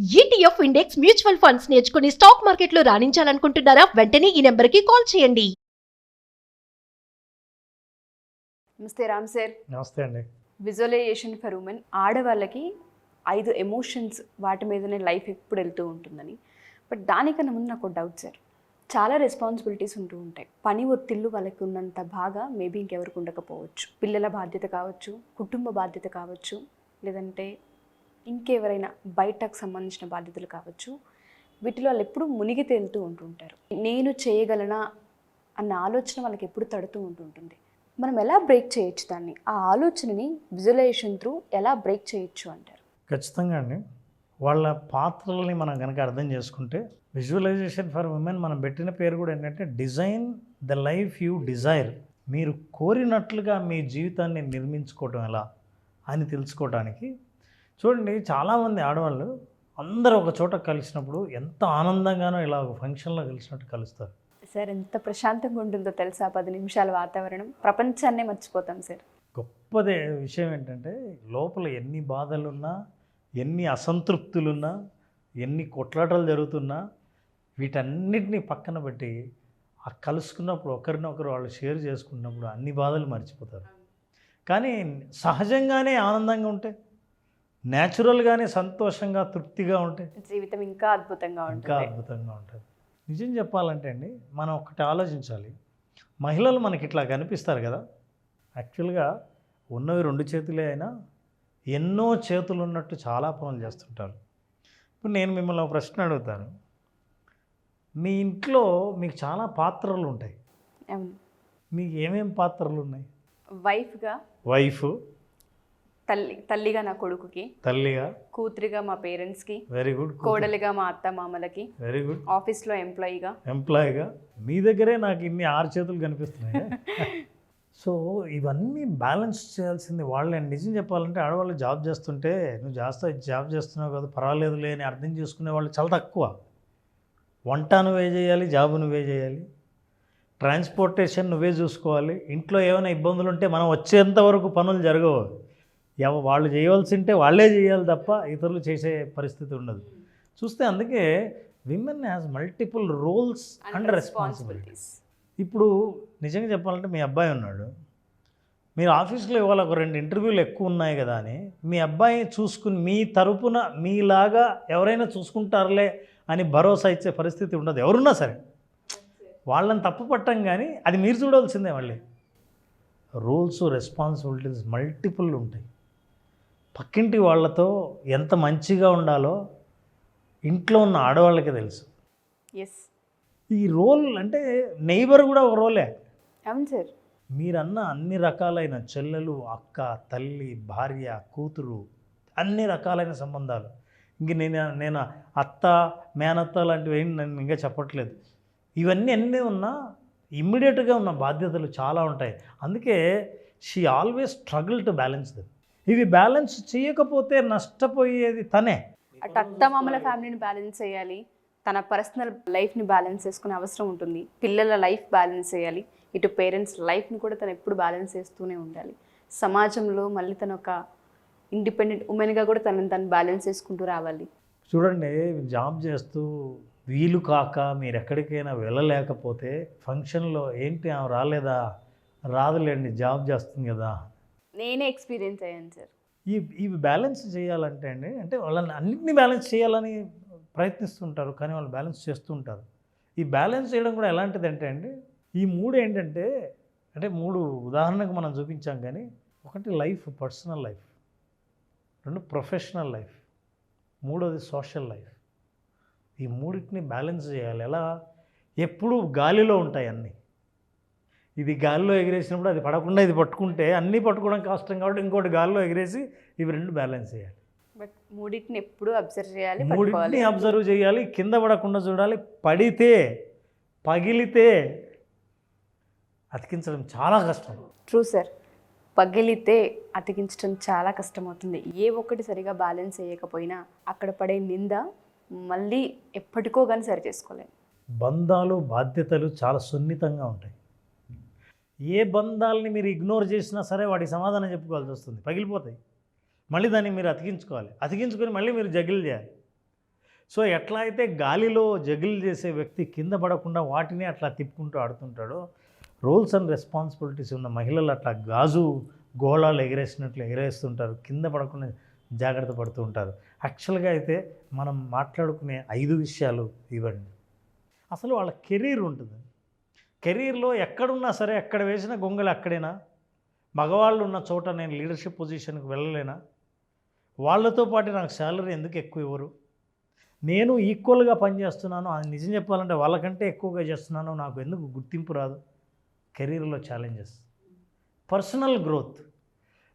ETF index mutual funds నేర్చుకుని stock మార్కెట్లో రాణించాలనుకుంటున్నారా? వెంటనే ఈ నెంబర్కి కాల్ చేయండి. నమస్తే రామ్ సార్. నమస్తే అండి. విజువలైజేషన్ ఫర్ ఉమెన్, ఆడవాళ్ళకి 5 ఎమోషన్స్ వాటి మీదనే లైఫ్ ఎప్పుడు వెళ్తూ ఉంటుందని. బట్ దానికన్నా ముందు నాకు డౌట్ సార్. చాలా రెస్పాన్సిబిలిటీస్ ఉంటూ ఉంటాయి. పని ఒత్తిళ్ళు వాళ్ళకి ఉన్నంత బాగా మేబీ ఇంకెవరికి ఉండకపోవచ్చు. పిల్లల బాధ్యత కావచ్చు, కుటుంబ బాధ్యత కావచ్చు, లేదంటే ఇంకెవరైనా బయటకు సంబంధించిన బాధ్యతలు కావచ్చు. వీటిలో వాళ్ళు ఎప్పుడు మునిగి తేలుతూ ఉంటుంటారు. నేను చేయగలనా అన్న ఆలోచన వాళ్ళకి ఎప్పుడు తడుతూ ఉంటుంటుంది. మనం ఎలా బ్రేక్ చేయొచ్చు దాన్ని? ఆ ఆలోచనని విజువలైజేషన్ త్రూ ఎలా బ్రేక్ చేయొచ్చు అంటారు? ఖచ్చితంగా అండి. వాళ్ళ పాత్రల్ని మనం కనుక అర్థం చేసుకుంటే, విజువలైజేషన్ ఫర్ ఉమెన్ మనం పెట్టిన పేరు కూడా ఏంటంటే design the life you desire. మీరు కోరినట్లుగా మీ జీవితాన్ని నిర్మించుకోవటం ఎలా అని తెలుసుకోవడానికి. చూడండి, చాలామంది ఆడవాళ్ళు అందరూ ఒక చోట కలిసినప్పుడు ఎంత ఆనందంగానో ఇలా ఒక ఫంక్షన్లో కలిసినట్టు కలుస్తారు. సార్, ఎంత ప్రశాంతంగా ఉంటుందో తెలుసా? 10 నిమిషాల వాతావరణం, ప్రపంచాన్నే మర్చిపోతాం సార్. గొప్పదే విషయం ఏంటంటే, లోపల ఎన్ని బాధలున్నా, ఎన్ని అసంతృప్తులున్నా, ఎన్ని కొట్లాటలు జరుగుతున్నా, వీటన్నిటిని పక్కన పెట్టి ఆ కలుసుకున్నప్పుడు ఒకరినొకరు వాళ్ళు షేర్ చేసుకున్నప్పుడు అన్ని బాధలు మర్చిపోతారు. కానీ సహజంగానే ఆనందంగా ఉంటే, న్యాచురల్గానే సంతోషంగా తృప్తిగా ఉంటే జీవితం ఇంకా అద్భుతంగా ఇంకా ఉంటుంది. అద్భుతంగా ఉంటుంది. నిజం చెప్పాలంటే అండి, మనం ఒకటి ఆలోచించాలి. మహిళలు మనకి ఇట్లా కనిపిస్తారు కదా, యాక్చువల్గా ఉన్నవి 2 చేతులే అయినా ఎన్నో చేతులు ఉన్నట్టు చాలా పనులు చేస్తుంటారు. ఇప్పుడు నేను మిమ్మల్ని ఒక ప్రశ్న అడుగుతాను. మీ ఇంట్లో మీకు చాలా పాత్రలు ఉంటాయి. అవును. మీకు ఏమేం పాత్రలు ఉన్నాయి? వైఫ్గా, వైఫ్, తల్లిగా నా కొడుకుకి, తల్లిగా, కూతురిగా మా పేరెంట్స్కి, వెరీ గుడ్, కోడలిగా మా అత్త మామలకి, వెరీ గుడ్, ఆఫీస్లో ఎంప్లాయీగా. ఎంప్లాయీగా. మీ దగ్గరే నాకు ఇన్ని 6 చేతులు కనిపిస్తున్నాయి. సో ఇవన్నీ బ్యాలెన్స్ చేయాల్సింది వాళ్ళే. నిజం చెప్పాలంటే ఆడవాళ్ళు జాబ్ చేస్తుంటే, నువ్వు జాబ్ చేస్తున్నావు కదా పర్వాలేదులే అని అర్థం చేసుకునే వాళ్ళు చాలా తక్కువ. వంట నువ్వే చేయాలి, జాబ్ నువ్వే చేయాలి, ట్రాన్స్పోర్టేషన్ నువ్వే చూసుకోవాలి. ఇంట్లో ఏమైనా ఇబ్బందులు ఉంటే మనం వచ్చేంత వరకు పనులు జరగవు. వాళ్ళు చేయవలసి ఉంటే వాళ్ళే చేయాలి తప్ప ఇతరులు చేసే పరిస్థితి ఉండదు. చూస్తే అందుకే women has multiple roles and responsibilities. ఇప్పుడు నిజంగా చెప్పాలంటే, మీ అబ్బాయి ఉన్నాడు, మీరు ఆఫీస్లో ఇవాళ ఒక 2 ఇంటర్వ్యూలు ఎక్కువ ఉన్నాయి కదా అని మీ అబ్బాయిని చూసుకుని మీ తరపున మీలాగా ఎవరైనా చూసుకుంటారులే అని భరోసా ఇచ్చే పరిస్థితి ఉండదు. ఎవరున్నా సరే వాళ్ళని తప్పు పట్టం, కానీ అది మీరు చూడాల్సిందే. మళ్ళీ రూల్స్, రెస్పాన్సిబిలిటీస్ మల్టిపుల్ ఉంటాయి. పక్కింటి వాళ్ళతో ఎంత మంచిగా ఉండాలో ఇంట్లో ఉన్న ఆడవాళ్ళకే తెలుసు. ఎస్. ఈ రోల్ అంటే నైబర్ కూడా ఒక రోలే. అవును సార్. మీరన్న అన్ని రకాలైన చెల్లెలు, అక్క, తల్లి, భార్య, కూతురు, అన్ని రకాలైన సంబంధాలు. ఇంక నేను అత్త, మేనత్త లాంటివి ఏం నేను ఇంకా చెప్పట్లేదు. ఇవన్నీ అన్నీ ఉన్నా ఇమ్మీడియట్గా ఉన్న బాధ్యతలు చాలా ఉంటాయి. అందుకే she always struggle to balance them. ఇవి బ్యాలెన్స్ చేయకపోతే నష్టపోయేది తనే. అటు అత్త మామల ఫ్యామిలీని బ్యాలెన్స్ చేయాలి, తన పర్సనల్ లైఫ్ని బ్యాలెన్స్ చేసుకునే అవసరం ఉంటుంది, పిల్లల లైఫ్ బ్యాలెన్స్ చేయాలి, ఇటు పేరెంట్స్ లైఫ్ని కూడా తను ఎప్పుడు బ్యాలెన్స్ చేస్తూనే ఉండాలి. సమాజంలో మళ్ళీ తను ఒక ఇండిపెండెంట్ ఉమెన్గా కూడా తను బ్యాలెన్స్ చేసుకుంటూ రావాలి. చూడండి, జాబ్ చేస్తూ వీలు కాక మీరు ఎక్కడికైనా వెళ్ళలేకపోతే ఫంక్షన్లో ఏంటి ఆమె రాలేదా? రాదులేండి, జాబ్ చేస్తుంది కదా. నేనే ఎక్స్పీరియన్స్ అయ్యాను సార్. ఇవి బ్యాలెన్స్ చేయాలంటే అండి, అంటే వాళ్ళని అన్నింటినీ బ్యాలెన్స్ చేయాలని ప్రయత్నిస్తుంటారు, కానీ వాళ్ళు బ్యాలెన్స్ చేస్తూ ఉంటారు. ఈ బ్యాలెన్స్ చేయడం కూడా ఎలాంటిదంటే అండి, ఈ 3 ఏంటంటే, అంటే 3 ఉదాహరణకు మనం చూపించాం. కానీ 1 life, personal life, 2 professional life, 3వది సోషల్ లైఫ్. ఈ 3టిని బ్యాలెన్స్ చేయాలి. ఎలా? ఎప్పుడూ గాలిలో ఉంటాయి అన్నీ. ఇది గాలిలో ఎగిరేసినప్పుడు అది పడకుండా ఇది పట్టుకుంటే అన్నీ పట్టుకోవడం కష్టం, కాబట్టి ఇంకోటి గాలిలో ఎగిరేసి ఇవి 2 బ్యాలెన్స్ చేయాలి. బట్ 3టిని ఎప్పుడు అబ్జర్వ్ చేయాలి, 3టిని అబ్జర్వ్ చేయాలి, కింద పడకుండా చూడాలి. పడితే, పగిలితే అతికించడం చాలా కష్టం. True sir. పగిలితే అతికించడం చాలా కష్టమవుతుంది. ఏ ఒక్కటి సరిగా బ్యాలెన్స్ చేయకపోయినా అక్కడ పడే నింద మళ్ళీ ఎప్పటికో కానీ సరి చేసుకోలేము. బంధాలు, బాధ్యతలు చాలా సున్నితంగా ఉంటాయి. ఏ బంధాలని మీరు ఇగ్నోర్ చేసినా సరే వాటికి సమాధానం చెప్పుకోవాల్సి వస్తుంది, పగిలిపోతాయి. మళ్ళీ దాన్ని మీరు అతికించుకోవాలి, అతికించుకొని మళ్ళీ మీరు జగిల్ చేయాలి. సో ఎట్లా అయితే గాలిలో జగులు చేసే వ్యక్తి కింద పడకుండా వాటిని అట్లా తిప్పుకుంటూ ఆడుతుంటాడో, రోల్స్ అండ్ రెస్పాన్సిబిలిటీస్ ఉన్న మహిళలు అట్లా గాజు గోళాలు ఎగరేసినట్లు ఎగరేస్తుంటారు, కింద పడకుండా జాగ్రత్త పడుతూ ఉంటారు. యాక్చువల్గా అయితే మనం మాట్లాడుకునే 5 విషయాలు ఇవ్వండి. అసలు వాళ్ళ కెరీర్ ఉంటుంది. కెరీర్లో ఎక్కడున్నా సరే, ఎక్కడ వేసిన గొంగలు అక్కడేనా? మగవాళ్ళు ఉన్న చోట నేను లీడర్షిప్ పొజిషన్కి వెళ్ళలేనా? వాళ్ళతో పాటు నాకు శాలరీ ఎందుకు ఎక్కువ ఇవ్వరు? నేను ఈక్వల్గా పనిచేస్తున్నాను, అది నిజం చెప్పాలంటే వాళ్ళకంటే ఎక్కువగా చేస్తున్నాను, నాకు ఎందుకు గుర్తింపు రాదు? కెరీర్లో ఛాలెంజెస్. Personal growth.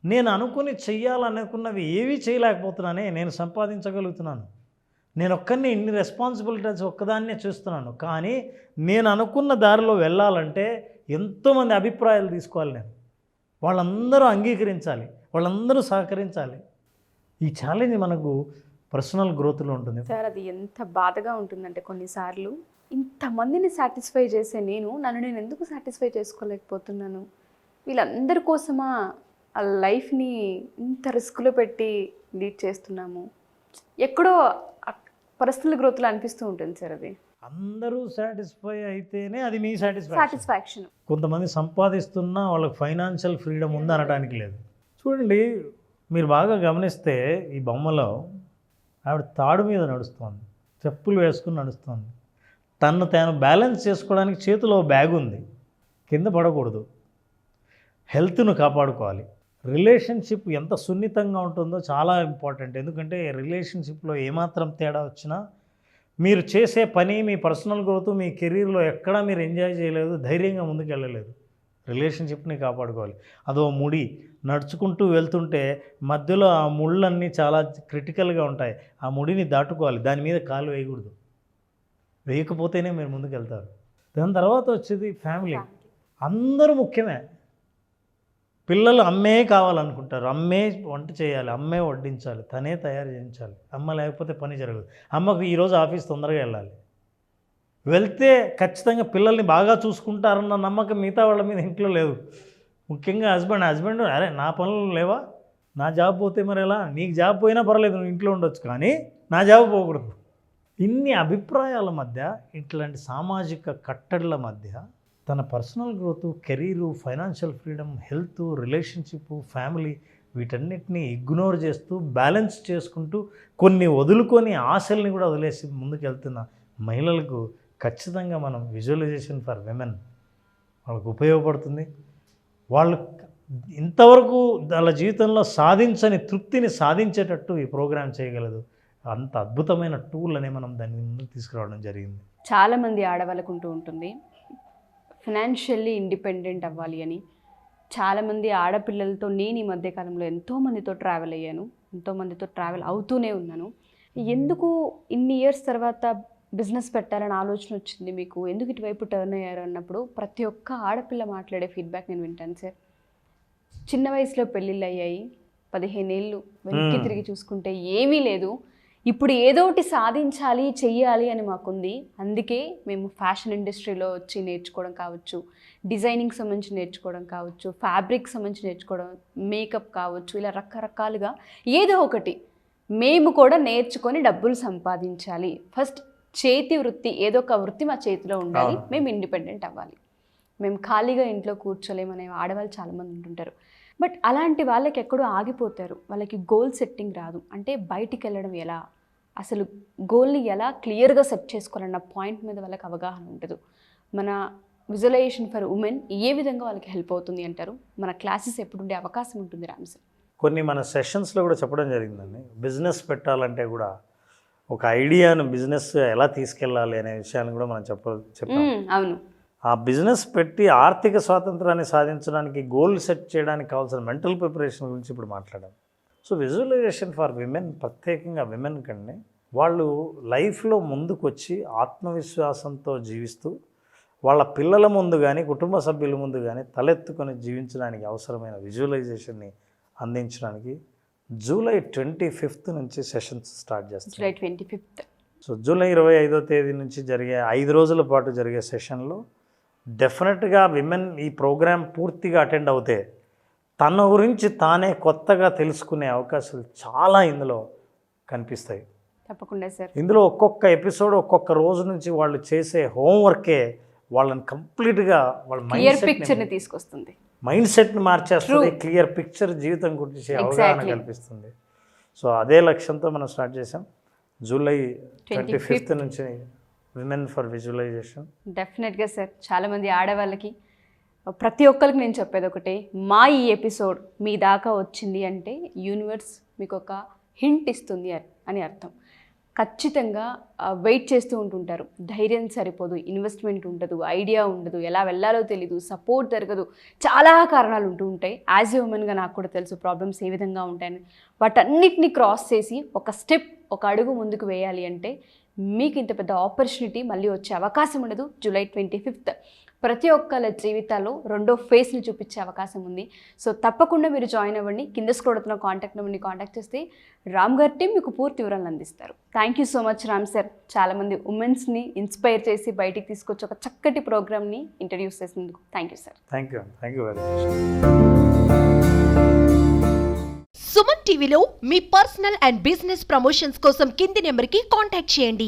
నేను అనుకుని చెయ్యాలనుకున్నవి ఏవీ చేయలేకపోతున్నానే, నేను సంపాదించగలుగుతున్నాను, నేను ఒక్కరిని ఇన్ని రెస్పాన్సిబిలిటీస్ ఒక్కదాన్నే చూస్తున్నాను, కానీ నేను అనుకున్న దారిలో వెళ్ళాలంటే ఎంతోమంది అభిప్రాయాలు తీసుకోవాలి, నేను వాళ్ళందరూ అంగీకరించాలి, వాళ్ళందరూ సహకరించాలి. ఈ ఛాలెంజ్ మనకు పర్సనల్ గ్రోత్లో ఉంటుంది. సార్ అది ఎంత బాధగా ఉంటుందంటే కొన్నిసార్లు ఇంతమందిని సాటిస్ఫై చేసే నన్ను నేను ఎందుకు సాటిస్ఫై చేసుకోలేకపోతున్నాను? వీళ్ళందరి కోసమా ఆ లైఫ్ని ఇంత రిస్క్లో పెట్టి లీడ్ చేస్తున్నాము. ఎక్కడో పర్సనల్ గ్రోత్లో అనిపిస్తూ ఉంటుంది సార్. అది అందరూ సాటిస్ఫై అయితేనే అది మీ సాటిస్ఫాక్షన్. కొంతమంది సంపాదిస్తున్నా వాళ్ళకి ఫైనాన్షియల్ ఫ్రీడమ్ ఉంది అనడానికి లేదు. చూడండి, మీరు బాగా గమనిస్తే ఈ బొమ్మలో ఆవిడ తాడు మీద నడుస్తుంది, చెప్పులు వేసుకుని నడుస్తుంది. తను తాను బ్యాలెన్స్ చేసుకోవడానికి చేతిలో బ్యాగ్ ఉంది, కింద పడకూడదు, హెల్త్ను కాపాడుకోవాలి. రిలేషన్షిప్ ఎంత సున్నితంగా ఉంటుందో చాలా ఇంపార్టెంట్. ఎందుకంటే రిలేషన్షిప్లో ఏమాత్రం తేడా వచ్చినా మీరు చేసే పని, మీ పర్సనల్ గ్రోత్, మీ కెరీర్లో ఎక్కడా మీరు ఎంజాయ్ చేయలేదు, ధైర్యంగా ముందుకు వెళ్ళలేదు. రిలేషన్షిప్ని కాపాడుకోవాలి. అదో ముడి, నడుచుకుంటూ వెళ్తుంటే మధ్యలో ఆ ముళ్ళన్నీ చాలా క్రిటికల్గా ఉంటాయి. ఆ ముడిని దాటుకోవాలి, దాని మీద కాలు వేయకూడదు. వేయకపోతేనే మీరు ముందుకు వెళ్తారు. దాని తర్వాత వచ్చేది ఫ్యామిలీ. అందరూ ముఖ్యమే. పిల్లలు అమ్మే కావాలనుకుంటారు, అమ్మే వంట చేయాలి, అమ్మే వడ్డించాలి, తనే తయారు చేయించాలి. అమ్మ లేకపోతే పని జరగదు. అమ్మకు ఈరోజు ఆఫీస్ తొందరగా వెళ్ళాలి, వెళ్తే ఖచ్చితంగా పిల్లల్ని బాగా చూసుకుంటారన్న నమ్మకం మిగతా వాళ్ళ మీద ఇంట్లో లేదు. ముఖ్యంగా హస్బెండ్ అరే నా పనులు లేవా, నా జాబ్ పోతే మరి ఎలా? నీకు జాబ్ పోయినా పర్లేదు, నువ్వు ఇంట్లో ఉండొచ్చు, కానీ నా జాబ్ పోకూడదు. ఇన్ని అభిప్రాయాల మధ్య, ఇట్లాంటి సామాజిక కట్టడిల మధ్య తన personal growth, career, financial freedom, health, relationship, family వీటన్నిటిని ఇగ్నోర్ చేస్తూ బ్యాలెన్స్ చేసుకుంటూ కొన్ని వదులుకొని ఆశల్ని కూడా వదిలేసి ముందుకు వెళ్తున్న మహిళలకు ఖచ్చితంగా మనం విజువలైజేషన్ ఫర్ విమెన్ వాళ్ళకు ఉపయోగపడుతుంది. వాళ్ళు ఇంతవరకు వాళ్ళ జీవితంలో సాధించని తృప్తిని సాధించేటట్టు ఈ ప్రోగ్రాం చేయగలదు. అంత అద్భుతమైన టూల్ అనే మనం దాన్ని ముందుకు తీసుకురావడం జరిగింది. చాలామంది ఆడవాళ్ళకు ఉంటుంది ఫినాన్షియల్లీ ఇండిపెండెంట్ అవ్వాలి అని. చాలామంది ఆడపిల్లలతో నేను ఈ మధ్యకాలంలో ఎంతోమందితో ట్రావెల్ అయ్యాను, ఎంతోమందితో ట్రావెల్ అవుతూనే ఉన్నాను. ఎందుకు ఇన్ని ఇయర్స్ తర్వాత బిజినెస్ పెట్టాలని ఆలోచన వచ్చింది మీకు, ఎందుకు ఇటువైపు టర్న్ అయ్యారు అన్నప్పుడు ప్రతి ఒక్క ఆడపిల్ల మాట్లాడే ఫీడ్బ్యాక్ నేను వింటాను సార్. చిన్న వయసులో పెళ్ళిళ్ళు అయ్యాయి, 15 ఏళ్ళు వెనక్కి తిరిగి చూసుకుంటే ఏమీ లేదు, ఇప్పుడు ఏదో ఒకటి సాధించాలి చెయ్యాలి అని మాకుంది, అందుకే మేము ఫ్యాషన్ ఇండస్ట్రీలో వచ్చి నేర్చుకోవడం కావచ్చు, డిజైనింగ్ సంబంధించి నేర్చుకోవడం కావచ్చు, ఫ్యాబ్రిక్ సంబంధించి నేర్చుకోవడం, మేకప్ కావచ్చు, ఇలా రకరకాలుగా ఏదో ఒకటి మేము కూడా నేర్చుకొని డబ్బులు సంపాదించాలి. ఫస్ట్ చేతి వృత్తి, ఏదో ఒక వృత్తి మా చేతిలో ఉండాలి, మేము ఇండిపెండెంట్ అవ్వాలి, మేము ఖాళీగా ఇంట్లో కూర్చోలేమనే ఆడవాళ్ళు చాలామంది ఉంటుంటారు. బట్ అలాంటి వాళ్ళకి ఎక్కడో ఆగిపోతారు, వాళ్ళకి గోల్ సెట్టింగ్ రాదు. అంటే బయటికి వెళ్ళడం ఎలా, అసలు గోల్ని ఎలా క్లియర్గా సెట్ చేసుకోవాలన్న పాయింట్ మీద వాళ్ళకి అవగాహన ఉండదు. మన విజువలైజేషన్ ఫర్ ఉమెన్ ఏ విధంగా వాళ్ళకి హెల్ప్ అవుతుంది అంటారు? మన క్లాసెస్ ఎప్పుడు ఉండే అవకాశం ఉంటుంది రామ్ సార్? కొన్ని మన సెషన్స్లో కూడా చెప్పడం జరిగిందండి. బిజినెస్ పెట్టాలంటే కూడా ఒక ఐడియాను బిజినెస్ ఎలా తీసుకెళ్ళాలి అనే విషయాన్ని కూడా మనం చెప్పాం. అవును. ఆ బిజినెస్ పెట్టి ఆర్థిక స్వాతంత్రాన్ని సాధించడానికి, గోల్ సెట్ చేయడానికి కావాల్సిన మెంటల్ ప్రిపరేషన్ గురించి ఇప్పుడు మాట్లాడాం. సో విజువలైజేషన్ ఫర్ విమెన్, ప్రత్యేకంగా విమెన్ కంటే వాళ్ళు లైఫ్లో ముందుకు వచ్చి ఆత్మవిశ్వాసంతో జీవిస్తూ వాళ్ళ పిల్లల ముందు కానీ కుటుంబ సభ్యుల ముందు కానీ తలెత్తుకొని జీవించడానికి అవసరమైన విజువలైజేషన్ని అందించడానికి జూలై 25th నుంచి సెషన్స్ స్టార్ట్ చేస్తాం. July 25th. సో జూలై 25వ తేదీ నుంచి జరిగే 5 రోజుల పాటు జరిగే సెషన్లో డెఫినెట్గా విమెన్ ఈ ప్రోగ్రాం పూర్తిగా అటెండ్ అవుతే తన గురించి తానే కొత్తగా తెలుసుకునే అవకాశాలు చాలా ఇందులో కనిపిస్తాయి. తప్పకుండా సార్. ఇందులో ఒక్కొక్క ఎపిసోడ్ ఒక్కొక్క రోజు నుంచి వాళ్ళు చేసే హోంవర్కే వాళ్ళని కంప్లీట్గా వాళ్ళ క్లియర్ పిక్చర్ని తీసుకొస్తుంది, మైండ్ సెట్ని మార్చేస్తుంది, క్లియర్ పిక్చర్ జీవితం గురించి అవగాహన కల్పిస్తుంది. సో అదే లక్ష్యంతో మనం స్టార్ట్ చేసాం. జూలై 25th నుంచి విమెన్ ఫర్ విజువలైజేషన్. డెఫినెట్గా సార్, చాలామంది ఆడవాళ్ళకి ప్రతి ఒక్కరికి నేను చెప్పేది ఒకటే, మా ఈ ఎపిసోడ్ మీ దాకా వచ్చింది అంటే యూనివర్స్ మీకు ఒక హింట్ ఇస్తుంది అని అర్థం. ఖచ్చితంగా వెయిట్ చేస్తూ ఉంటుంటారు, ధైర్యం సరిపోదు, ఇన్వెస్ట్మెంట్ ఉండదు, ఐడియా ఉండదు, ఎలా వెళ్ళాలో తెలీదు, సపోర్ట్ జరగదు, చాలా కారణాలు ఉంటూ ఉంటాయి. యాజ్ ఏ ఉమెన్గా నాకు కూడా తెలుసు ప్రాబ్లమ్స్ ఏ విధంగా ఉంటాయని. వాటన్నిటిని క్రాస్ చేసి ఒక స్టెప్, ఒక అడుగు ముందుకు వేయాలి అంటే మీకు ఇంత పెద్ద ఆపర్చునిటీ మళ్ళీ వచ్చే అవకాశం ఉండదు. జూలై 25th ప్రతి ఒక్కళ్ళ జీవితాల్లో రెండో ఫేస్ని చూపించే అవకాశం ఉంది. సో తప్పకుండా మీరు జాయిన్ అవ్వండి. కింద స్క్రోల్ అవుతున్న కాంటాక్ట్ నెంబర్ని కాంటాక్ట్ చేస్తే రామ్ గారి టీం మీకు పూర్తి వివరాలను అందిస్తారు. Thank you so much Ram sir. చాలామంది ఉమెన్స్ని ఇన్స్పైర్ చేసి బయటికి తీసుకొచ్చి ఒక చక్కటి ప్రోగ్రామ్ని ఇంట్రడ్యూస్ చేసినందుకు thank you sir. Thank you very much. Suman టీవీలో మీ పర్సనల్ అండ్ బిజినెస్ ప్రమోషన్స్ కోసం కింది నెంబర్కి కాంటాక్ట్ చేయండి.